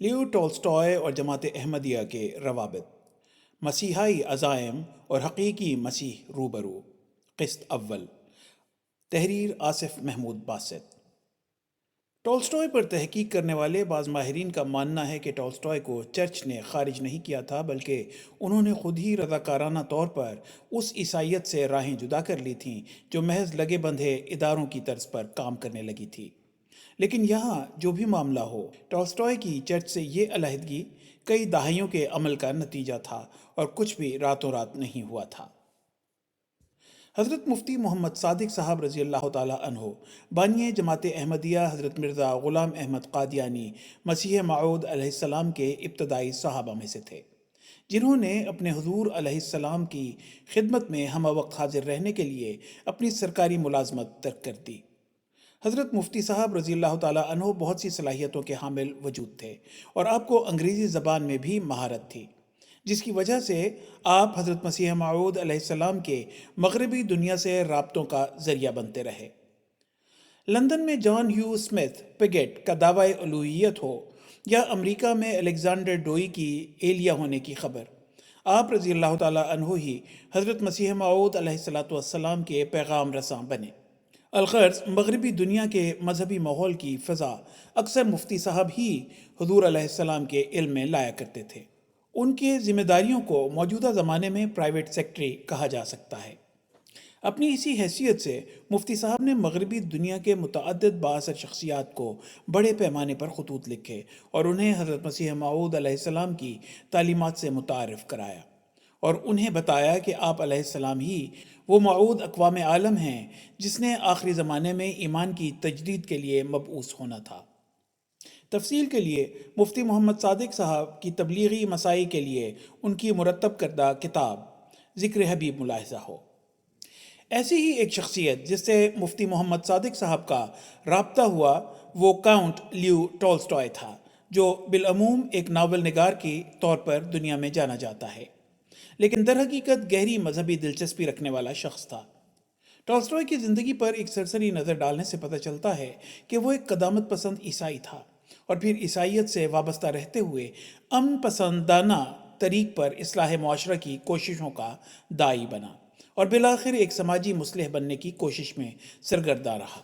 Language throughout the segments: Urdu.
لیو ٹولسٹائے اور جماعت احمدیہ کے روابط، مسیحائی عزائم اور حقیقی مسیح روبرو، قسط اول، تحریر آصف محمود باسط۔ ٹولسٹائے پر تحقیق کرنے والے بعض ماہرین کا ماننا ہے کہ ٹولسٹائے کو چرچ نے خارج نہیں کیا تھا، بلکہ انہوں نے خود ہی رضاکارانہ طور پر اس عیسائیت سے راہیں جدا کر لی تھیں جو محض لگے بندھے اداروں کی طرز پر کام کرنے لگی تھی۔ لیکن یہاں جو بھی معاملہ ہو، ٹولسٹائے کی چرچ سے یہ علیحدگی کئی دہائیوں کے عمل کا نتیجہ تھا اور کچھ بھی راتوں رات نہیں ہوا تھا۔ حضرت مفتی محمد صادق صاحب رضی اللہ تعالیٰ عنہ، بانی جماعت احمدیہ حضرت مرزا غلام احمد قادیانی مسیح موعود علیہ السلام کے ابتدائی صحابہ میں سے تھے، جنہوں نے اپنے حضور علیہ السلام کی خدمت میں ہمہ وقت حاضر رہنے کے لیے اپنی سرکاری ملازمت ترک کر دی۔ حضرت مفتی صاحب رضی اللہ تعالیٰ عنہ بہت سی صلاحیتوں کے حامل وجود تھے اور آپ کو انگریزی زبان میں بھی مہارت تھی، جس کی وجہ سے آپ حضرت مسیح موعود علیہ السلام کے مغربی دنیا سے رابطوں کا ذریعہ بنتے رہے۔ لندن میں جان ہیو اسمتھ پگیٹ کا دعوی الوہیت ہو یا امریکہ میں الیگزینڈر ڈوئی کی ایلیا ہونے کی خبر، آپ رضی اللہ تعالیٰ عنہ ہی حضرت مسیح موعود علیہ السلام کے پیغام رساں بنے۔ الغرض مغربی دنیا کے مذہبی ماحول کی فضا اکثر مفتی صاحب ہی حضور علیہ السلام کے علم میں لایا کرتے تھے۔ ان کے ذمہ داریوں کو موجودہ زمانے میں پرائیویٹ سیکٹری کہا جا سکتا ہے۔ اپنی اسی حیثیت سے مفتی صاحب نے مغربی دنیا کے متعدد بااثر شخصیات کو بڑے پیمانے پر خطوط لکھے اور انہیں حضرت مسیح موعود علیہ السلام کی تعلیمات سے متعارف کرایا، اور انہیں بتایا کہ آپ علیہ السلام ہی وہ موعود اقوام عالم ہیں جس نے آخری زمانے میں ایمان کی تجدید کے لیے مبعوث ہونا تھا۔ تفصیل کے لیے مفتی محمد صادق صاحب کی تبلیغی مساعی کے لیے ان کی مرتب کردہ کتاب ذکر حبیب ملاحظہ ہو۔ ایسی ہی ایک شخصیت جس سے مفتی محمد صادق صاحب کا رابطہ ہوا وہ کاؤنٹ لیو ٹولسٹائے تھا، جو بالعموم ایک ناول نگار کے طور پر دنیا میں جانا جاتا ہے، لیکن در حقیقت گہری مذہبی دلچسپی رکھنے والا شخص تھا۔ ٹولسٹائے کی زندگی پر ایک سرسری نظر ڈالنے سے پتہ چلتا ہے کہ وہ ایک قدامت پسند عیسائی تھا، اور پھر عیسائیت سے وابستہ رہتے ہوئے امن پسندانہ طریق پر اصلاح معاشرہ کی کوششوں کا داعی بنا، اور بالآخر ایک سماجی مصلح بننے کی کوشش میں سرگرداں رہا۔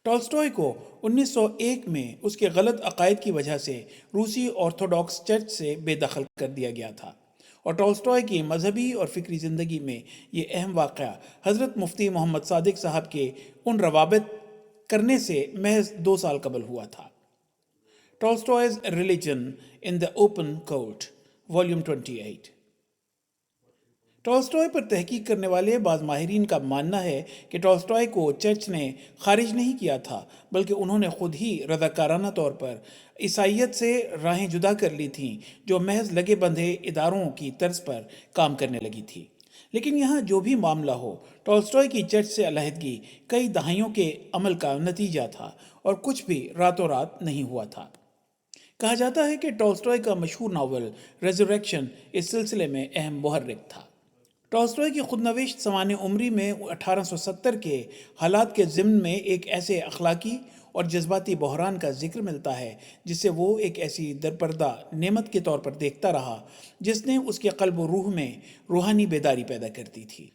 ٹولسٹائے کو 1901 میں اس کے غلط عقائد کی وجہ سے روسی آرتھوڈاکس چرچ سے بے دخل کر دیا گیا تھا، اور ٹولسٹائے کی مذہبی اور فکری زندگی میں یہ اہم واقعہ حضرت مفتی محمد صادق صاحب کے ان روابط کرنے سے محض 2 سال قبل ہوا تھا۔ Tolstoy's religion in the open court, volume 28۔ Tolstoy پر تحقیق کرنے والے بعض ماہرین کا ماننا ہے کہ ٹولسٹائے کو چرچ نے خارج نہیں کیا تھا، بلکہ انہوں نے خود ہی رضاکارانہ طور پر عیسائیت سے راہیں جدا کر لی تھیں جو محض لگے بندھے اداروں کی طرز پر کام کرنے لگی تھی۔ لیکن یہاں جو بھی معاملہ ہو، ٹولسٹائے کی چرچ سے علیحدگی کئی دہائیوں کے عمل کا نتیجہ تھا اور کچھ بھی راتوں رات نہیں ہوا تھا۔ کہا جاتا ہے کہ ٹولسٹائے کا مشہور ناول ریزریکشن اس سلسلے میں اہم محرک تھا۔ ٹولسٹائے کی خود نوشت سوانح عمری میں 1870 کے حالات کے ضمن میں ایک ایسے اخلاقی اور جذباتی بحران کا ذکر ملتا ہے جسے وہ ایک ایسی درپردہ نعمت کے طور پر دیکھتا رہا جس نے اس کے قلب و روح میں روحانی بیداری پیدا کرتی تھی،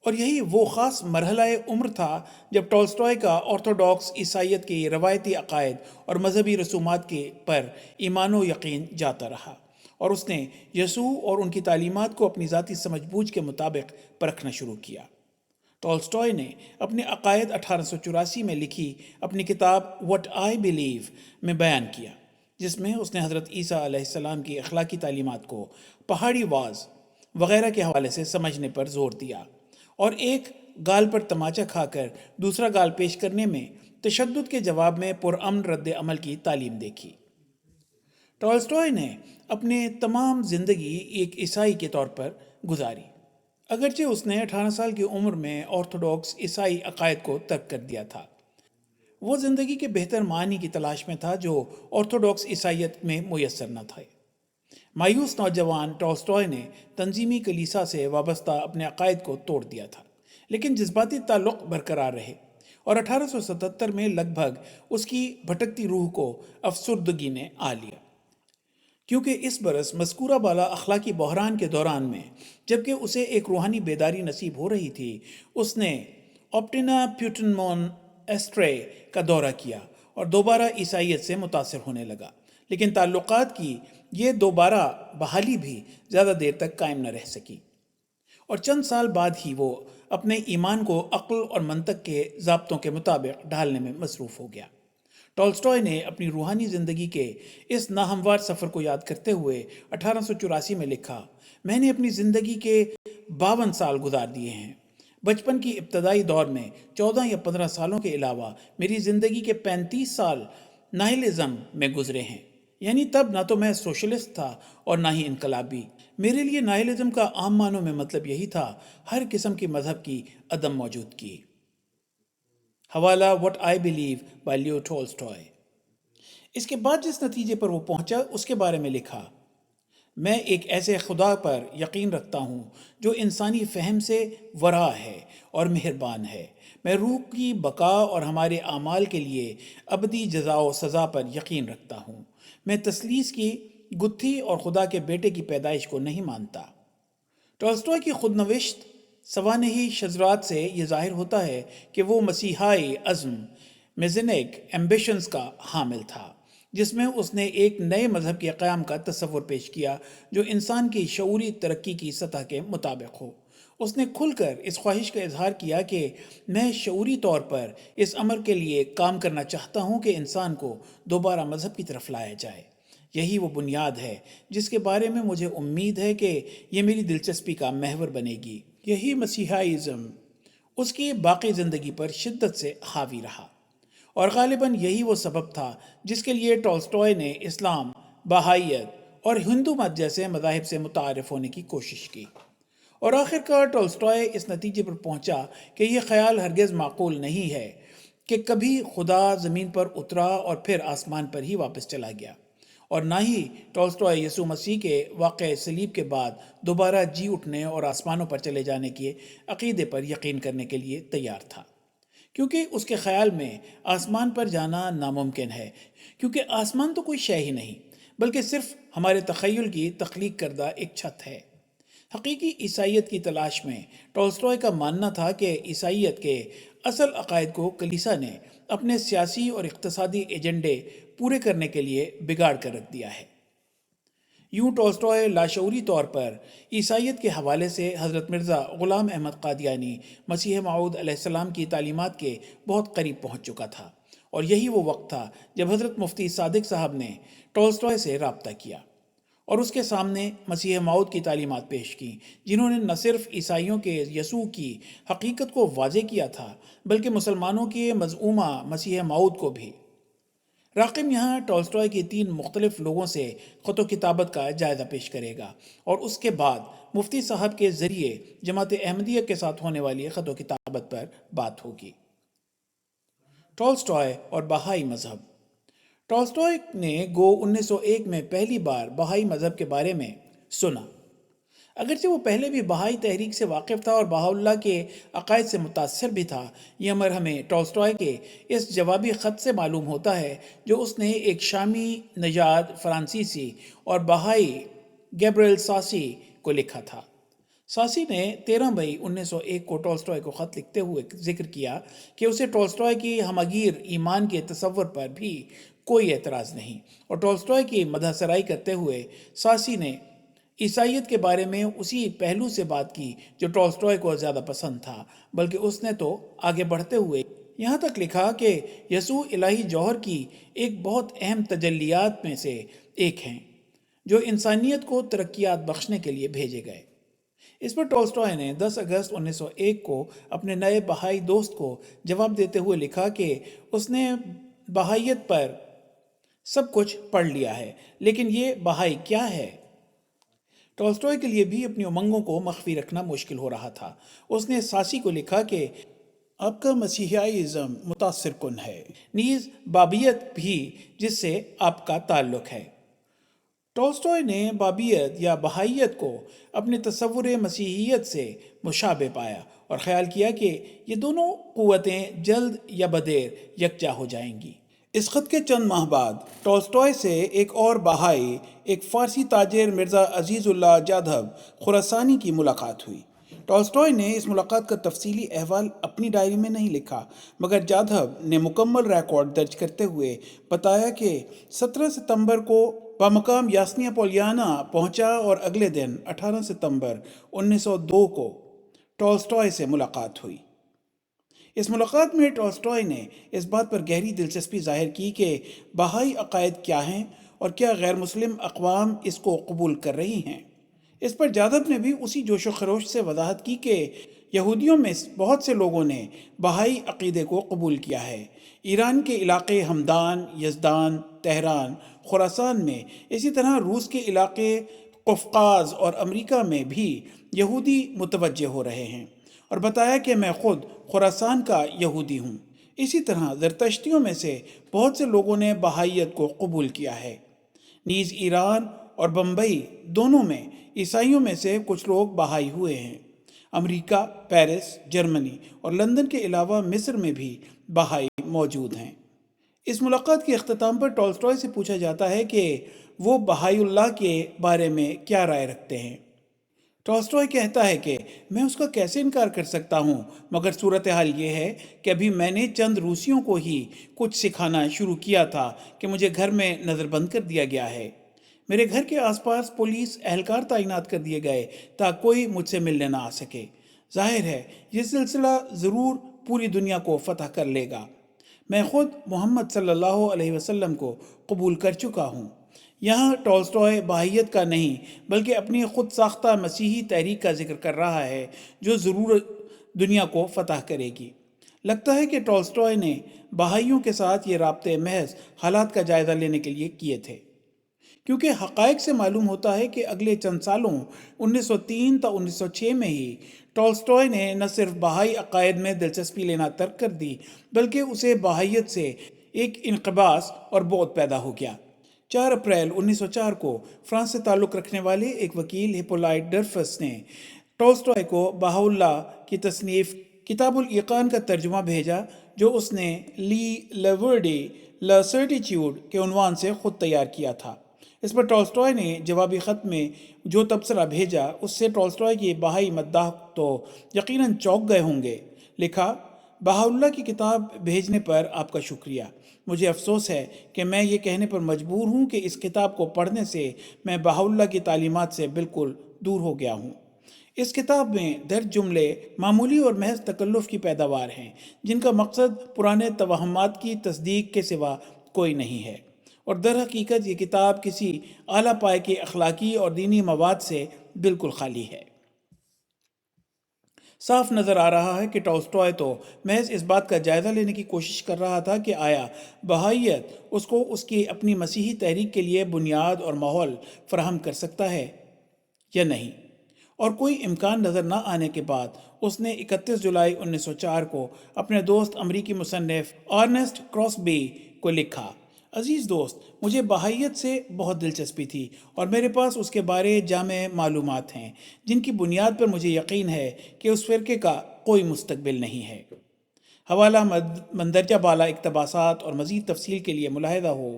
اور یہی وہ خاص مرحلہ عمر تھا جب ٹولسٹائے کا آرتھوڈاکس عیسائیت کے روایتی عقائد اور مذہبی رسومات کے پر ایمان و یقین جاتا رہا، اور اس نے یسوع اور ان کی تعلیمات کو اپنی ذاتی سمجھ بوجھ کے مطابق پرکھنا شروع کیا۔ ٹولسٹائے نے اپنے عقائد 1884 میں لکھی اپنی کتاب وٹ آئی بلیو میں بیان کیا، جس میں اس نے حضرت عیسیٰ علیہ السلام کی اخلاقی تعلیمات کو پہاڑی واز وغیرہ کے حوالے سے سمجھنے پر زور دیا، اور ایک گال پر تماچا کھا کر دوسرا گال پیش کرنے میں تشدد کے جواب میں پرامن رد عمل کی تعلیم دیکھی۔ ٹولسٹائے نے اپنے تمام زندگی ایک عیسائی کے طور پر گزاری، اگرچہ اس نے 18 سال کی عمر میں آرتھوڈاکس عیسائی عقائد کو ترک کر دیا تھا۔ وہ زندگی کے بہتر معنی کی تلاش میں تھا جو آرتھوڈاکس عیسائیت میں میسر نہ تھے۔ مایوس نوجوان ٹولسٹائے نے تنظیمی کلیسا سے وابستہ اپنے عقائد کو توڑ دیا تھا، لیکن جذباتی تعلق برقرار رہے، اور 1877 میں لگ بھگ اس کی بھٹکتی روح کو افسردگی نے آ لیا۔ کیونکہ اس برس مذکورہ بالا اخلاقی بحران کے دوران میں جبکہ اسے ایک روحانی بیداری نصیب ہو رہی تھی، اس نے آپٹینا پیوٹنمون ایسٹرے کا دورہ کیا اور دوبارہ عیسائیت سے متاثر ہونے لگا، لیکن تعلقات کی یہ دوبارہ بحالی بھی زیادہ دیر تک قائم نہ رہ سکی، اور چند سال بعد ہی وہ اپنے ایمان کو عقل اور منطق کے ضابطوں کے مطابق ڈھالنے میں مصروف ہو گیا۔ ٹالسٹوئے نے اپنی روحانی زندگی کے اس ناہموار سفر کو یاد کرتے ہوئے 1884 میں لکھا، میں نے اپنی زندگی کے 52 سال گزار دیے ہیں۔ بچپن کی ابتدائی دور میں 14 یا 15 سالوں کے علاوہ میری زندگی کے 35 سال ناہلزم میں گزرے ہیں، یعنی تب نہ تو میں سوشلسٹ تھا اور نہ ہی انقلابی۔ میرے لیے ناہلزم کا عام معنوں میں مطلب یہی تھا، ہر قسم کی مذہب کی عدم موجودگی۔ حوالہ وٹ آئی بلیو بائی لیو ٹولسٹوئے۔ اس کے بعد جس نتیجے پر وہ پہنچا اس کے بارے میں لکھا، میں ایک ایسے خدا پر یقین رکھتا ہوں جو انسانی فہم سے ورا ہے اور مہربان ہے۔ میں روح کی بقا اور ہمارے اعمال کے لیے ابدی جزا و سزا پر یقین رکھتا ہوں۔ میں تثلیث کی گتھی اور خدا کے بیٹے کی پیدائش کو نہیں مانتا۔ ٹالسٹوئے کی خود نوشت سوانحی شذرات سے یہ ظاہر ہوتا ہے کہ وہ مسیحائی عزم میزینک ایمبیشنز کا حامل تھا، جس میں اس نے ایک نئے مذہب کے قیام کا تصور پیش کیا جو انسان کی شعوری ترقی کی سطح کے مطابق ہو۔ اس نے کھل کر اس خواہش کا اظہار کیا کہ میں شعوری طور پر اس امر کے لیے کام کرنا چاہتا ہوں کہ انسان کو دوبارہ مذہب کی طرف لایا جائے۔ یہی وہ بنیاد ہے جس کے بارے میں مجھے امید ہے کہ یہ میری دلچسپی کا محور بنے گی۔ یہی مسیحائزم اس کی باقی زندگی پر شدت سے حاوی رہا، اور غالباً یہی وہ سبب تھا جس کے لیے ٹالسٹوئے نے اسلام، بہائیت اور ہندو مت جیسے مذاہب سے متعارف ہونے کی کوشش کی، اور آخر کار ٹالسٹوئے اس نتیجے پر پہنچا کہ یہ خیال ہرگز معقول نہیں ہے کہ کبھی خدا زمین پر اترا اور پھر آسمان پر ہی واپس چلا گیا، اور نہ ہی ٹالسٹوئے یسوع مسیح کے واقع صلیب کے بعد دوبارہ جی اٹھنے اور آسمانوں پر چلے جانے کے عقیدے پر یقین کرنے کے لیے تیار تھا، کیونکہ اس کے خیال میں آسمان پر جانا ناممکن ہے، کیونکہ آسمان تو کوئی شے ہی نہیں بلکہ صرف ہمارے تخیل کی تخلیق کردہ ایک چھت ہے۔ حقیقی عیسائیت کی تلاش میں ٹالسٹوئے کا ماننا تھا کہ عیسائیت کے اصل عقائد کو کلیسا نے اپنے سیاسی اور اقتصادی ایجنڈے پورے کرنے کے لیے بگاڑ کر رکھ دیا ہے۔ یوں ٹالسٹوئے لاشعوری طور پر عیسائیت کے حوالے سے حضرت مرزا غلام احمد قادیانی مسیح موعود علیہ السلام کی تعلیمات کے بہت قریب پہنچ چکا تھا، اور یہی وہ وقت تھا جب حضرت مفتی صادق صاحب نے ٹالسٹوئے سے رابطہ کیا اور اس کے سامنے مسیح موعود کی تعلیمات پیش کیں، جنہوں نے نہ صرف عیسائیوں کے یسوع کی حقیقت کو واضح کیا تھا بلکہ مسلمانوں کے مزعومہ مسیح موعود کو بھی۔ راقم یہاں ٹالسٹوئے کی 3 مختلف لوگوں سے خط و کتابت کا جائزہ پیش کرے گا، اور اس کے بعد مفتی صاحب کے ذریعے جماعت احمدیہ کے ساتھ ہونے والی خط و کتابت پر بات ہوگی۔ ٹالسٹوئے اور بہائی مذہب۔ ٹالسٹوئے نے گو 1901 میں پہلی بار بہائی مذہب کے بارے میں سنا، اگرچہ وہ پہلے بھی بہائی تحریک سے واقف تھا اور بہاءاللہ کے عقائد سے متاثر بھی تھا۔ یہ امر ہمیں ٹالسٹوئے کے اس جوابی خط سے معلوم ہوتا ہے جو اس نے ایک شامی نژاد فرانسیسی اور بہائی گیبریل ساسی کو لکھا تھا۔ ساسی نے 13 مئی 1901 کو ٹالسٹوئے کو خط لکھتے ہوئے ذکر کیا کہ اسے ٹالسٹوئے کی ہمگیر ایمان کے تصور پر بھی کوئی اعتراض نہیں، اور ٹالسٹوئے کی مدح سرائی کرتے ہوئے ساسی نے عیسائیت کے بارے میں اسی پہلو سے بات کی جو ٹالسٹوئے کو زیادہ پسند تھا، بلکہ اس نے تو آگے بڑھتے ہوئے یہاں تک لکھا کہ یسوع الہی جوہر کی ایک بہت اہم تجلیات میں سے ایک ہیں جو انسانیت کو ترقیات بخشنے کے لیے بھیجے گئے۔ اس پر ٹالسٹوئے نے 10 اگست 1901 کو اپنے نئے بہائی دوست کو جواب دیتے ہوئے لکھا کہ اس نے بہائیت پر سب کچھ پڑھ لیا ہے، لیکن یہ بہائی کیا ہے؟ ٹالسٹوئے کے لیے بھی اپنی امنگوں کو مخفی رکھنا مشکل ہو رہا تھا۔ اس نے ساسی کو لکھا کہ آپ کا مسیحائزم متاثر کن ہے، نیز بابیت بھی جس سے آپ کا تعلق ہے۔ ٹالسٹوئے نے بابیت یا بہائیت کو اپنے تصور مسیحیت سے مشابہ پایا اور خیال کیا کہ یہ دونوں قوتیں جلد یا بدیر یکجا ہو جائیں گی۔ اس خط کے چند ماہ بعد ٹولسٹوئے سے ایک اور بہائی، ایک فارسی تاجر مرزا عزیز اللہ جادھب خراسانی کی ملاقات ہوئی۔ ٹولسٹوئے نے اس ملاقات کا تفصیلی احوال اپنی ڈائری میں نہیں لکھا، مگر جادھب نے مکمل ریکارڈ درج کرتے ہوئے بتایا کہ 17 ستمبر کو بمقام یاسنیا پولیانا پہنچا اور اگلے دن 18 ستمبر 1902 کو ٹولسٹوئے سے ملاقات ہوئی۔ اس ملاقات میں ٹولسٹوئے نے اس بات پر گہری دلچسپی ظاہر کی کہ بہائی عقائد کیا ہیں اور کیا غیر مسلم اقوام اس کو قبول کر رہی ہیں۔ اس پر جادھب نے بھی اسی جوش و خروش سے وضاحت کی کہ یہودیوں میں بہت سے لوگوں نے بہائی عقیدے کو قبول کیا ہے۔ ایران کے علاقے ہمدان، یزدان، تہران، خراسان میں، اسی طرح روس کے علاقے قفقاز اور امریکہ میں بھی یہودی متوجہ ہو رہے ہیں، اور بتایا کہ میں خود خراسان کا یہودی ہوں۔ اسی طرح زرتشتیوں میں سے بہت سے لوگوں نے بہائیت کو قبول کیا ہے۔ نیز ایران اور بمبئی دونوں میں عیسائیوں میں سے کچھ لوگ بہائی ہوئے ہیں۔ امریکہ، پیرس، جرمنی اور لندن کے علاوہ مصر میں بھی بہائی موجود ہیں۔ اس ملاقات کے اختتام پر ٹولسٹوئے سے پوچھا جاتا ہے کہ وہ بہائی اللہ کے بارے میں کیا رائے رکھتے ہیں۔ ٹولسٹوئے کہتا ہے کہ میں اس کا کیسے انکار کر سکتا ہوں، مگر صورتحال یہ ہے کہ ابھی میں نے چند روسیوں کو ہی کچھ سکھانا شروع کیا تھا کہ مجھے گھر میں نظر بند کر دیا گیا ہے۔ میرے گھر کے آس پاس پولیس اہلکار تعینات کر دیے گئے تاکہ کوئی مجھ سے ملنے نہ آ سکے۔ ظاہر ہے یہ سلسلہ ضرور پوری دنیا کو فتح کر لے گا۔ میں خود محمد صلی اللہ علیہ وسلم کو قبول کر چکا ہوں۔ یہاں ٹولسٹوئے بہائیت کا نہیں بلکہ اپنی خود ساختہ مسیحی تحریک کا ذکر کر رہا ہے جو ضرور دنیا کو فتح کرے گی۔ لگتا ہے کہ ٹولسٹوئے نے بہائیوں کے ساتھ یہ رابطے محض حالات کا جائزہ لینے کے لیے کیے تھے، کیونکہ حقائق سے معلوم ہوتا ہے کہ اگلے چند سالوں 1903 تا 1906 میں ہی ٹولسٹوئے نے نہ صرف بہائی عقائد میں دلچسپی لینا ترک کر دی بلکہ اسے بہائیت سے ایک انقباض اور بعد پیدا ہو گیا۔ 4 اپریل 1904 کو فرانس سے تعلق رکھنے والے ایک وکیل ہپولائٹ ڈرفس نے ٹولسٹوئے کو بہاءاللہ کی تصنیف کتاب الایقان کا ترجمہ بھیجا، جو اس نے لی لیورڈی لا سرٹیچیوڈ کے عنوان سے خود تیار کیا تھا۔ اس پر ٹولسٹوئے نے جوابی خط میں جو تبصرہ بھیجا اس سے ٹولسٹوئے کی بہائی مداح تو یقیناً چونک گئے ہوں گے۔ لکھا، بہاءاللہ کی کتاب بھیجنے پر آپ کا شکریہ۔ مجھے افسوس ہے کہ میں یہ کہنے پر مجبور ہوں کہ اس کتاب کو پڑھنے سے میں بہاءاللہ کی تعلیمات سے بالکل دور ہو گیا ہوں۔ اس کتاب میں درج جملے معمولی اور محض تکلف کی پیداوار ہیں جن کا مقصد پرانے توہمات کی تصدیق کے سوا کوئی نہیں ہے، اور در حقیقت یہ کتاب کسی اعلیٰ پائے کے اخلاقی اور دینی مواد سے بالکل خالی ہے۔ صاف نظر آ رہا ہے کہ ٹولسٹوئے تو محض اس بات کا جائزہ لینے کی کوشش کر رہا تھا کہ آیا بہائیت اس کو اس کی اپنی مسیحی تحریک کے لیے بنیاد اور ماحول فراہم کر سکتا ہے یا نہیں، اور کوئی امکان نظر نہ آنے کے بعد اس نے 31 جولائی 1904 کو اپنے دوست امریکی مصنف ارنسٹ کراسبی کو لکھا، عزیز دوست، مجھے بہائیت سے بہت دلچسپی تھی اور میرے پاس اس کے بارے جامع معلومات ہیں جن کی بنیاد پر مجھے یقین ہے کہ اس فرقے کا کوئی مستقبل نہیں ہے۔ حوالہ مندرجہ بالا اقتباسات اور مزید تفصیل کے لیے ملاحظہ ہو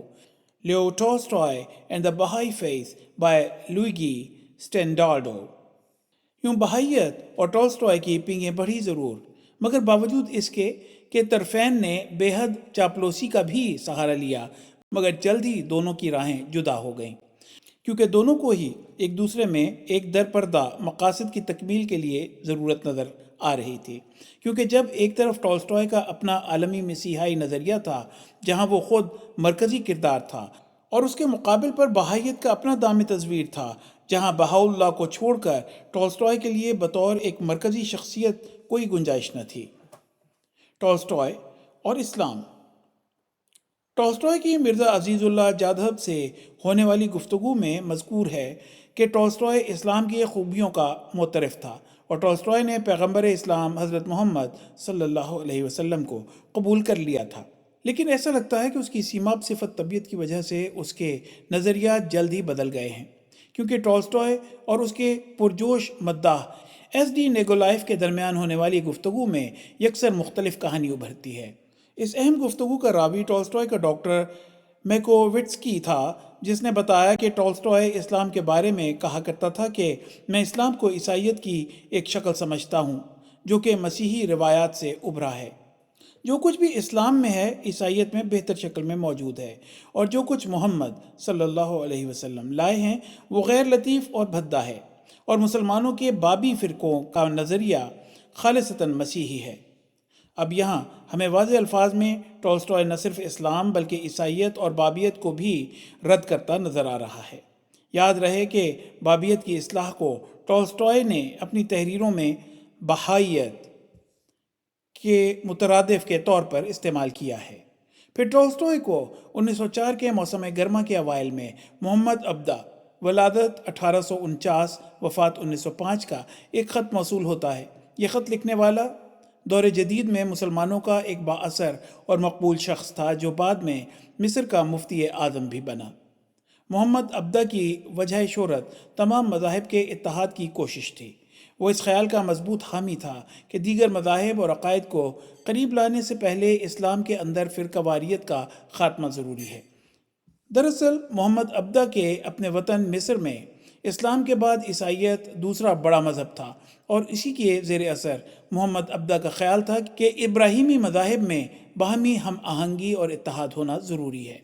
Leo Tolstoy and the Bahai faith by Luigi Stendardo. یوں بہائیت اور ٹولسٹوئے کی پینگیں بڑھی ضرور، مگر باوجود اس کے کہ طرفین نے بے حد چاپلوسی کا بھی سہارا لیا، مگر جلد ہی دونوں کی راہیں جدا ہو گئیں، کیونکہ دونوں کو ہی ایک دوسرے میں ایک در پردہ مقاصد کی تکمیل کے لیے ضرورت نظر آ رہی تھی۔ کیونکہ جب ایک طرف ٹولسٹوئے کا اپنا عالمی مسیحائی نظریہ تھا جہاں وہ خود مرکزی کردار تھا، اور اس کے مقابل پر بہائیت کا اپنا دامِ تزویر تھا جہاں بہاءاللہ کو چھوڑ کر ٹولسٹوئے کے لیے بطور ایک مرکزی شخصیت کوئی گنجائش نہ تھی۔ ٹولسٹوئے اور اسلام۔ ٹولسٹوئے کی مرزا عزیز اللہ جادھب سے ہونے والی گفتگو میں مذکور ہے کہ ٹولسٹوئے اسلام کی خوبیوں کا معترف تھا اور ٹولسٹوئے نے پیغمبر اسلام حضرت محمد صلی اللہ علیہ وسلم کو قبول کر لیا تھا، لیکن ایسا لگتا ہے کہ اس کی سیماب صفت طبیعت کی وجہ سے اس کے نظریات جلد ہی بدل گئے ہیں، کیونکہ ٹولسٹوئے اور اس کے پرجوش مداح ایس ڈی نیگولائف کے درمیان ہونے والی گفتگو میں یکسر مختلف کہانی ابھرتی ہے۔ اس اہم گفتگو کا راوی ٹولسٹائے کا ڈاکٹر میکووٹسکی تھا، جس نے بتایا کہ ٹولسٹائے اسلام کے بارے میں کہا کرتا تھا کہ میں اسلام کو عیسائیت کی ایک شکل سمجھتا ہوں جو کہ مسیحی روایات سے ابھرا ہے۔ جو کچھ بھی اسلام میں ہے عیسائیت میں بہتر شکل میں موجود ہے، اور جو کچھ محمد صلی اللہ علیہ وسلم لائے ہیں وہ غیر لطیف اور بھدا ہے، اور مسلمانوں کے بابی فرقوں کا نظریہ خالصتاً مسیحی ہے۔ اب یہاں ہمیں واضح الفاظ میں ٹولسٹائے نہ صرف اسلام بلکہ عیسائیت اور بابیت کو بھی رد کرتا نظر آ رہا ہے۔ یاد رہے کہ بابیت کی اصلاح کو ٹولسٹائے نے اپنی تحریروں میں بہائیت کے مترادف کے طور پر استعمال کیا ہے۔ پھر ٹولسٹائے کو 1904 کے موسم گرما کے اوائل میں محمد عبدہ ولادت 1849 وفات 1905 کا ایک خط موصول ہوتا ہے۔ یہ خط لکھنے والا دور جدید میں مسلمانوں کا ایک بااثر اور مقبول شخص تھا جو بعد میں مصر کا مفتی اعظم بھی بنا۔ محمد عبدہ کی وجہ شہرت تمام مذاہب کے اتحاد کی کوشش تھی۔ وہ اس خیال کا مضبوط حامی تھا کہ دیگر مذاہب اور عقائد کو قریب لانے سے پہلے اسلام کے اندر فرقہ واریت کا خاتمہ ضروری ہے۔ دراصل محمد عبدہ کے اپنے وطن مصر میں اسلام کے بعد عیسائیت دوسرا بڑا مذہب تھا، اور اسی کے زیر اثر محمد عبدہ کا خیال تھا کہ ابراہیمی مذاہب میں باہمی ہم آہنگی اور اتحاد ہونا ضروری ہے۔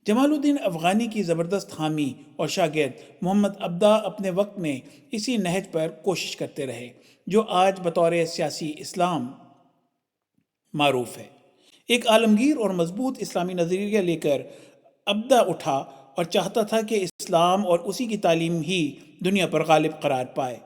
جمال الدین افغانی کی زبردست حامی اور شاگرد محمد عبدہ اپنے وقت میں اسی نہج پر کوشش کرتے رہے جو آج بطور سیاسی اسلام معروف ہے۔ ایک عالمگیر اور مضبوط اسلامی نظریہ لے کر عبدہ اٹھا اور چاہتا تھا کہ اسلام اور اسی کی تعلیم ہی دنیا پر غالب قرار پائے۔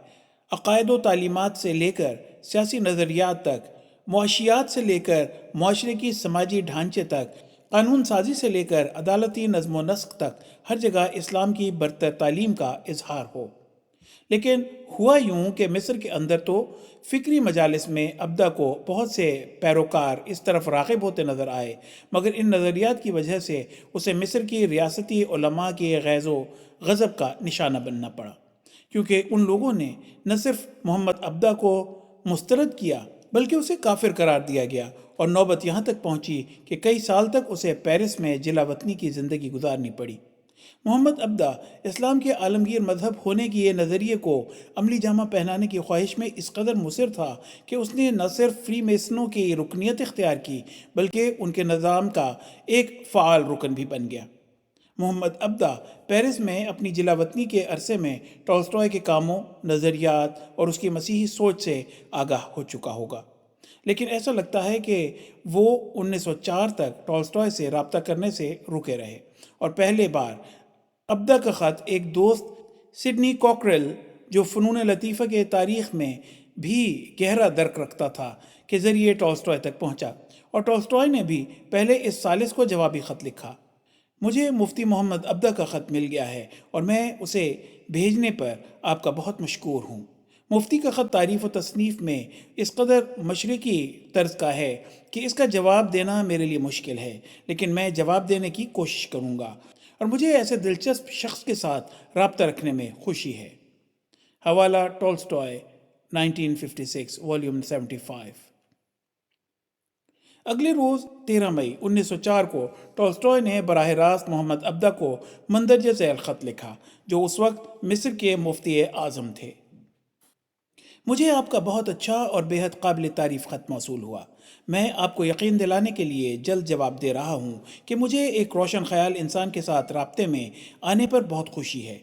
عقائد و تعلیمات سے لے کر سیاسی نظریات تک، معاشیات سے لے کر معاشرے کی سماجی ڈھانچے تک، قانون سازی سے لے کر عدالتی نظم و نسق تک ہر جگہ اسلام کی برتر تعلیم کا اظہار ہو۔ لیکن ہوا یوں کہ مصر کے اندر تو فکری مجالس میں عبدہ کو بہت سے پیروکار اس طرف راغب ہوتے نظر آئے، مگر ان نظریات کی وجہ سے اسے مصر کی ریاستی علماء کے غیظ و غضب کا نشانہ بننا پڑا، کیونکہ ان لوگوں نے نہ صرف محمد عبدہ کو مسترد کیا بلکہ اسے کافر قرار دیا گیا، اور نوبت یہاں تک پہنچی کہ کئی سال تک اسے پیرس میں جلا وطنی کی زندگی گزارنی پڑی۔ محمد عبدہ اسلام کے عالمگیر مذہب ہونے کی یہ نظریے کو عملی جامہ پہنانے کی خواہش میں اس قدر مصر تھا کہ اس نے نہ صرف فری میسنوں کی رکنیت اختیار کی بلکہ ان کے نظام کا ایک فعال رکن بھی بن گیا۔ محمد عبدہ پیرس میں اپنی جلا وطنی کے عرصے میں ٹولسٹائے کے کاموں، نظریات اور اس کی مسیحی سوچ سے آگاہ ہو چکا ہوگا، لیکن ایسا لگتا ہے کہ وہ 1904 تک ٹولسٹائے سے رابطہ کرنے سے رکے رہے، اور پہلے بار عبدہ کا خط ایک دوست سڈنی کوکریل جو فنون لطیفہ کے تاریخ میں بھی گہرا درک رکھتا تھا کے ذریعے ٹولسٹائے تک پہنچا، اور ٹولسٹائے نے بھی پہلے اس ثالث کو جوابی خط لکھا۔ مجھے مفتی محمد عبدہ کا خط مل گیا ہے اور میں اسے بھیجنے پر آپ کا بہت مشکور ہوں۔ مفتی کا خط تعریف و تصنیف میں اس قدر مشرقی طرز کا ہے کہ اس کا جواب دینا میرے لیے مشکل ہے، لیکن میں جواب دینے کی کوشش کروں گا، اور مجھے ایسے دلچسپ شخص کے ساتھ رابطہ رکھنے میں خوشی ہے۔ حوالہ ٹولسٹائے 1956 والیوم 75۔ اگلے روز 13 مئی 1904 کو ٹولسٹائے نے براہ راست محمد عبدہ کو مندرجہ ذیل خط لکھا جو اس وقت مصر کے مفتی اعظم تھے۔ مجھے آپ کا بہت اچھا اور بے حد قابل تعریف خط موصول ہوا۔ میں آپ کو یقین دلانے کے لیے جلد جواب دے رہا ہوں کہ مجھے ایک روشن خیال انسان کے ساتھ رابطے میں آنے پر بہت خوشی ہے۔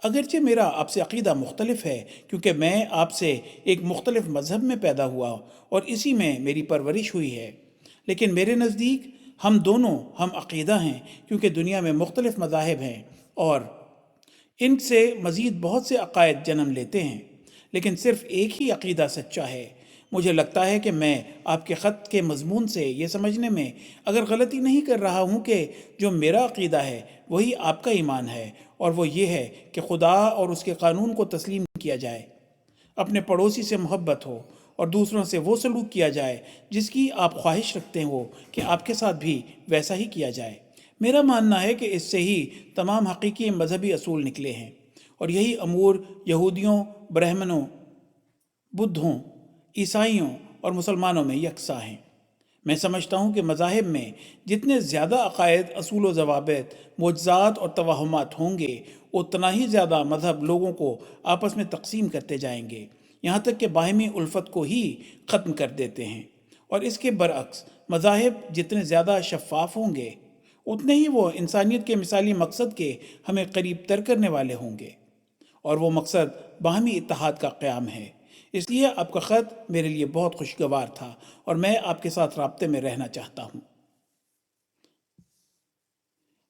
اگرچہ میرا آپ سے عقیدہ مختلف ہے کیونکہ میں آپ سے ایک مختلف مذہب میں پیدا ہوا اور اسی میں میری پرورش ہوئی ہے، لیکن میرے نزدیک ہم دونوں ہم عقیدہ ہیں کیونکہ دنیا میں مختلف مذاہب ہیں اور ان سے مزید بہت سے عقائد جنم لیتے ہیں، لیکن صرف ایک ہی عقیدہ سچا ہے۔ مجھے لگتا ہے کہ میں آپ کے خط کے مضمون سے یہ سمجھنے میں اگر غلطی نہیں کر رہا ہوں کہ جو میرا عقیدہ ہے وہی آپ کا ایمان ہے، اور وہ یہ ہے کہ خدا اور اس کے قانون کو تسلیم کیا جائے، اپنے پڑوسی سے محبت ہو اور دوسروں سے وہ سلوک کیا جائے جس کی آپ خواہش رکھتے ہو کہ آپ کے ساتھ بھی ویسا ہی کیا جائے۔ میرا ماننا ہے کہ اس سے ہی تمام حقیقی مذہبی اصول نکلے ہیں، اور یہی امور یہودیوں، برہمنوں، بدھوں، عیسائیوں اور مسلمانوں میں یکساں ہیں۔ میں سمجھتا ہوں کہ مذاہب میں جتنے زیادہ عقائد، اصول و ضوابط، معجزات اور توہمات ہوں گے، اتنا ہی زیادہ مذہب لوگوں کو آپس میں تقسیم کرتے جائیں گے، یہاں تک کہ باہمی الفت کو ہی ختم کر دیتے ہیں۔ اور اس کے برعکس مذاہب جتنے زیادہ شفاف ہوں گے، اتنے ہی وہ انسانیت کے مثالی مقصد کے ہمیں قریب تر کرنے والے ہوں گے، اور وہ مقصد باہمی اتحاد کا قیام ہے۔ اس لیے آپ کا خط میرے لیے بہت خوشگوار تھا اور میں آپ کے ساتھ رابطے میں رہنا چاہتا ہوں۔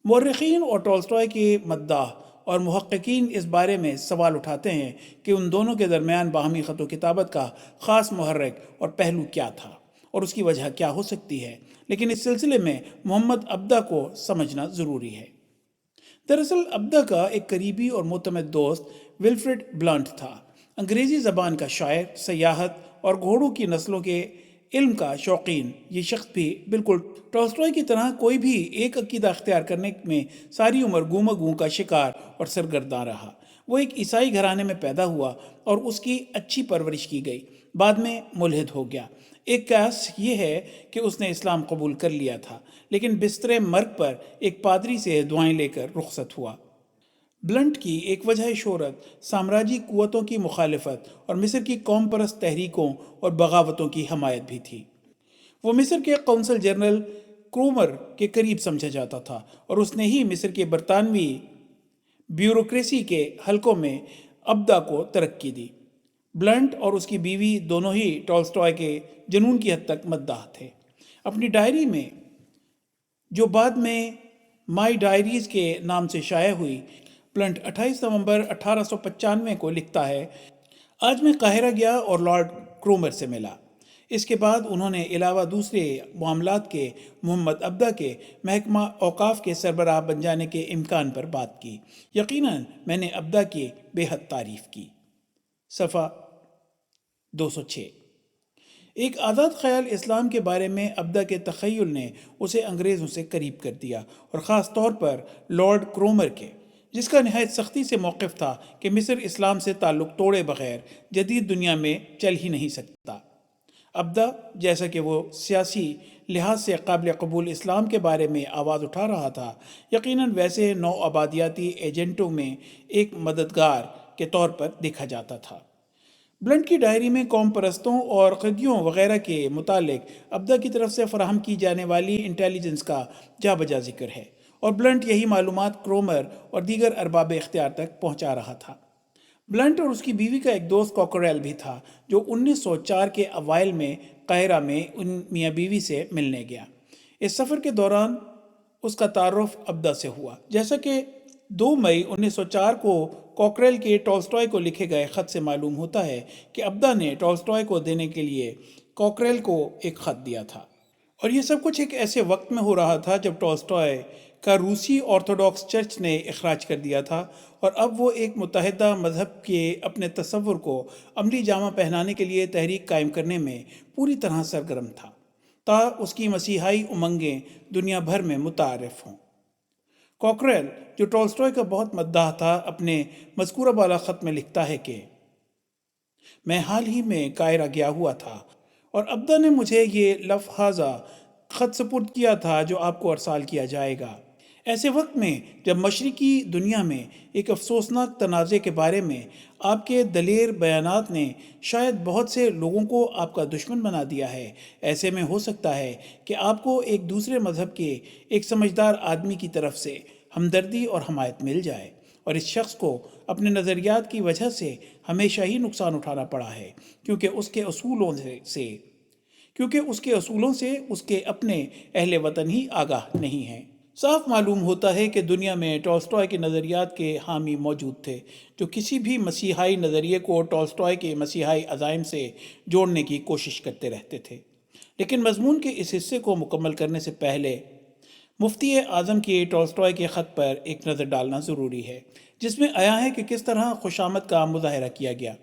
مورخین اور ٹولسٹائے کے مداح اور محققین اس بارے میں سوال اٹھاتے ہیں کہ ان دونوں کے درمیان باہمی خط و کتابت کا خاص محرک اور پہلو کیا تھا اور اس کی وجہ کیا ہو سکتی ہے، لیکن اس سلسلے میں محمد عبدہ کو سمجھنا ضروری ہے۔ دراصل عبدہ کا ایک قریبی اور معتمد دوست ولفریڈ بلانٹ تھا۔ انگریزی زبان کا شاعر، سیاحت اور گھوڑوں کی نسلوں کے علم کا شوقین، یہ شخص بھی بالکل ٹولسٹائے کی طرح کوئی بھی ایک عقیدہ اختیار کرنے میں ساری عمر گوں مگوں کا شکار اور سرگرداں رہا۔ وہ ایک عیسائی گھرانے میں پیدا ہوا اور اس کی اچھی پرورش کی گئی، بعد میں ملحد ہو گیا۔ ایک قیاس یہ ہے کہ اس نے اسلام قبول کر لیا تھا، لیکن بستر مرگ پر ایک پادری سے دعائیں لے کر رخصت ہوا۔ بلنٹ کی ایک وجہ شہرت سامراجی قوتوں کی مخالفت اور مصر کی قوم پرست تحریکوں اور بغاوتوں کی حمایت بھی تھی۔ وہ مصر کے قونصل جنرل کرومر کے قریب سمجھا جاتا تھا اور اس نے ہی مصر کے برطانوی بیوروکریسی کے حلقوں میں عبدہ کو ترقی دی۔ بلنٹ اور اس کی بیوی دونوں ہی ٹولسٹائے کے جنون کی حد تک مداح تھے۔ اپنی ڈائری میں، جو بعد میں مائی ڈائریز کے نام سے شائع ہوئی، بلنٹ 28 نومبر 1895 کو لکھتا ہے: آج میں قاہرہ گیا اور لارڈ کرومر سے ملا۔ اس کے بعد انہوں نے علاوہ دوسرے معاملات کے محمد عبدہ کے محکمہ اوقاف کے سربراہ بن جانے کے امکان پر بات کی۔ یقیناً میں نے عبدہ کی بے حد تعریف کی۔ صفحہ 206۔ ایک آزاد خیال اسلام کے بارے میں عبدہ کے تخیل نے اسے انگریزوں سے قریب کر دیا، اور خاص طور پر لارڈ کرومر کے، جس کا نہایت سختی سے موقف تھا کہ مصر اسلام سے تعلق توڑے بغیر جدید دنیا میں چل ہی نہیں سکتا۔ عبدہ، جیسا کہ وہ سیاسی لحاظ سے قابل قبول اسلام کے بارے میں آواز اٹھا رہا تھا، یقیناً ویسے نو آبادیاتی ایجنٹوں میں ایک مددگار کے طور پر دیکھا جاتا تھا۔ بلنٹ کی ڈائری میں قوم پرستوں اور خدیوں وغیرہ کے متعلق عبدہ کی طرف سے فراہم کی جانے والی انٹیلیجنس کا جا بجا ذکر ہے، اور بلنٹ یہی معلومات کرومر اور دیگر ارباب اختیار تک پہنچا رہا تھا۔ بلنٹ اور اس کی بیوی کا ایک دوست کوکریل بھی تھا، جو 1904 کے اوائل میں قاہرہ میں ان میاں بیوی سے ملنے گیا۔ اس سفر کے دوران اس کا تعارف عبدہ سے ہوا۔ جیسا کہ 2 مئی 1904 کو کوکریل کے ٹولسٹائے کو لکھے گئے خط سے معلوم ہوتا ہے کہ عبدہ نے ٹولسٹائے کو دینے کے لیے کوکریل کو ایک خط دیا تھا، اور یہ سب کچھ ایک ایسے وقت میں ہو رہا تھا جب ٹولسٹائے کا روسی آرتھوڈاکس چرچ نے اخراج کر دیا تھا، اور اب وہ ایک متحدہ مذہب کے اپنے تصور کو عملی جامہ پہنانے کے لیے تحریک قائم کرنے میں پوری طرح سرگرم تھا، تا اس کی مسیحائی امنگیں دنیا بھر میں متعارف ہوں۔ کوکریل، جو ٹولسٹائے کا بہت مداح تھا، اپنے مذکورہ بالا خط میں لکھتا ہے کہ میں حال ہی میں قاہرہ گیا ہوا تھا، اور عبدہ نے مجھے یہ لفظہ خط سپرد کیا تھا جو آپ کو ارسال کیا جائے گا۔ ایسے وقت میں جب مشرقی دنیا میں ایک افسوسناک تنازع کے بارے میں آپ کے دلیر بیانات نے شاید بہت سے لوگوں کو آپ کا دشمن بنا دیا ہے، ایسے میں ہو سکتا ہے کہ آپ کو ایک دوسرے مذہب کے ایک سمجھدار آدمی کی طرف سے ہمدردی اور حمایت مل جائے، اور اس شخص کو اپنے نظریات کی وجہ سے ہمیشہ ہی نقصان اٹھانا پڑا ہے، کیونکہ اس کے اصولوں سے اس کے اپنے اہل وطن ہی آگاہ نہیں ہیں۔ صاف معلوم ہوتا ہے کہ دنیا میں ٹولسٹائے کے نظریات کے حامی موجود تھے، جو کسی بھی مسیحائی نظریے کو ٹولسٹائے کے مسیحائی عزائم سے جوڑنے کی کوشش کرتے رہتے تھے۔ لیکن مضمون کے اس حصے کو مکمل کرنے سے پہلے مفتی اعظم کی ٹولسٹائے کے خط پر ایک نظر ڈالنا ضروری ہے، جس میں آیا ہے کہ کس طرح خوشامد کا مظاہرہ کیا گیا۔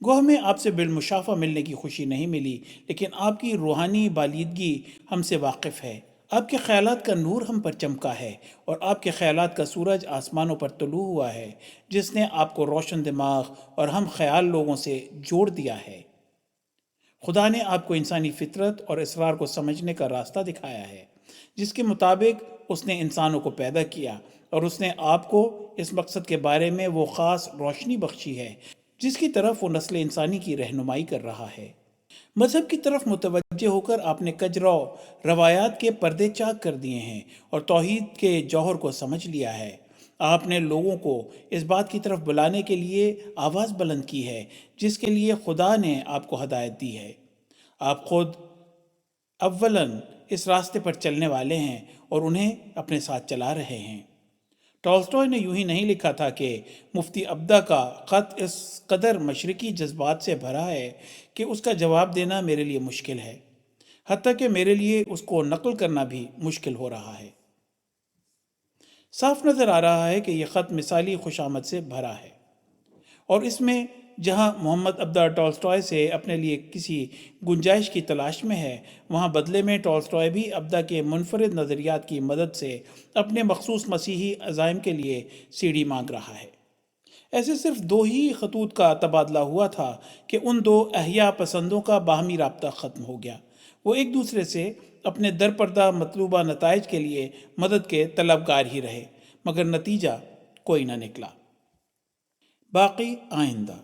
گوہ ہمیں آپ سے بالمشافہ ملنے کی خوشی نہیں ملی، لیکن آپ کی روحانی بالیدگی ہم سے واقف ہے۔ آپ کے خیالات کا نور ہم پر چمکا ہے، اور آپ کے خیالات کا سورج آسمانوں پر طلوع ہوا ہے، جس نے آپ کو روشن دماغ اور ہم خیال لوگوں سے جوڑ دیا ہے۔ خدا نے آپ کو انسانی فطرت اور اسرار کو سمجھنے کا راستہ دکھایا ہے، جس کے مطابق اس نے انسانوں کو پیدا کیا، اور اس نے آپ کو اس مقصد کے بارے میں وہ خاص روشنی بخشی ہے جس کی طرف وہ نسل انسانی کی رہنمائی کر رہا ہے۔ مذہب کی طرف متوجہ ہو کر آپ نے کجرو روایات کے پردے چاک کر دیے ہیں اور توحید کے جوہر کو سمجھ لیا ہے۔ آپ نے لوگوں کو اس بات کی طرف بلانے کے لیے آواز بلند کی ہے جس کے لیے خدا نے آپ کو ہدایت دی ہے۔ آپ خود اولاً اس راستے پر چلنے والے ہیں اور انہیں اپنے ساتھ چلا رہے ہیں۔ ٹالسٹوئے نے یوں ہی نہیں لکھا تھا کہ مفتی ابدا کا خط اس قدر مشرقی جذبات سے بھرا ہے کہ اس کا جواب دینا میرے لیے مشکل ہے، حتیٰ کہ میرے لیے اس کو نقل کرنا بھی مشکل ہو رہا ہے۔ صاف نظر آ رہا ہے کہ یہ خط مثالی خوشامد سے بھرا ہے، اور اس میں جہاں محمد ابدا ٹالسٹوئے سے اپنے لیے کسی گنجائش کی تلاش میں ہے، وہاں بدلے میں ٹالسٹوئے بھی ابدا کے منفرد نظریات کی مدد سے اپنے مخصوص مسیحی عزائم کے لیے سیڑھی مانگ رہا ہے۔ ایسے صرف دو ہی خطوط کا تبادلہ ہوا تھا کہ ان دو احیا پسندوں کا باہمی رابطہ ختم ہو گیا۔ وہ ایک دوسرے سے اپنے درپردہ مطلوبہ نتائج کے لیے مدد کے طلبگار ہی رہے، مگر نتیجہ کوئی نہ نکلا۔ باقی آئندہ۔